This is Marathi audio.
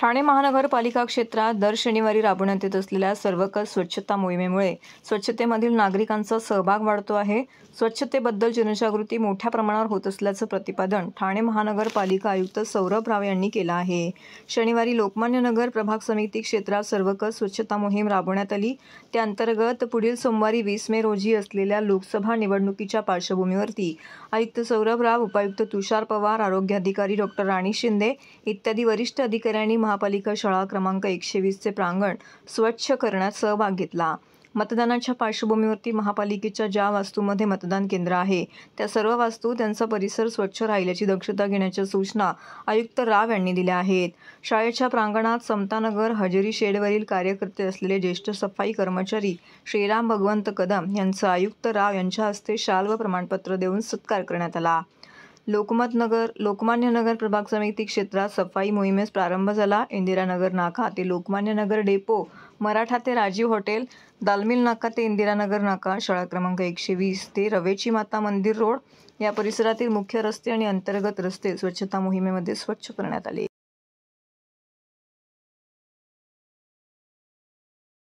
ठाणे महानगरपालिका क्षेत्रात दर शनिवारी राबवण्यात येत असलेल्या सर्वकष स्वच्छता मोहिमेमुळे स्वच्छतेमधील नागरिकांचा सहभाग वाढतो आहे। स्वच्छतेबद्दल जनजागृती मोठ्या प्रमाणावर होत असल्याचं प्रतिपादन ठाणे महानगरपालिका आयुक्त सौरभ राव यांनी केलं आहे। शनिवारी लोकमान्य नगर प्रभाग समिती क्षेत्रात सर्वकष स्वच्छता मोहीम राबवण्यात आली। त्याअंतर्गत पुढील सोमवारी 20 मे रोजी असलेल्या लोकसभा निवडणुकीच्या पार्श्वभूमीवरती आयुक्त सौरभ राव, उपायुक्त तुषार पवार, आरोग्य अधिकारी डॉक्टर राणी शिंदे इत्यादी वरिष्ठ अधिकाऱ्यांनी महापालिका शाळा क्रमांक 120 चे प्रांगण स्वच्छ करण्यात सहभाग घेतला। मतदानाच्या पार्श्वभूमीवरती महापालिकेच्या ज्या वास्तूमध्ये मतदान केंद्र आहे त्या सर्व वास्तू त्यांचा परिसर स्वच्छ राहिल्याची दक्षता घेण्याच्या सूचना आयुक्त राव यांनी दिल्या आहेत। शाळेच्या प्रांगणात समतानगर हजेरी शेडवरील कार्यकर्ते असलेले ज्येष्ठ सफाई कर्मचारी श्रीराम भगवंत कदम यांचा आयुक्त राव यांच्या हस्ते शाल व प्रमाणपत्र देऊन सत्कार करण्यात आला। लोकमान्य नगर प्रभाग समिती क्षेत्रात सफाई मोहिमेस प्रारंभ झाला। इंदिरानगर नाका ते लोकमान्य नगर डेपो, मराठा ते राजीव हॉटेल, दालमिल नाका ते इंदिरानगर नाका, शाळा क्रमांक 120 ते रवेची माता मंदिर रोड या परिसरातील मुख्य रस्ते आणि अंतर्गत रस्ते स्वच्छता मोहिमेमध्ये स्वच्छ करण्यात आले।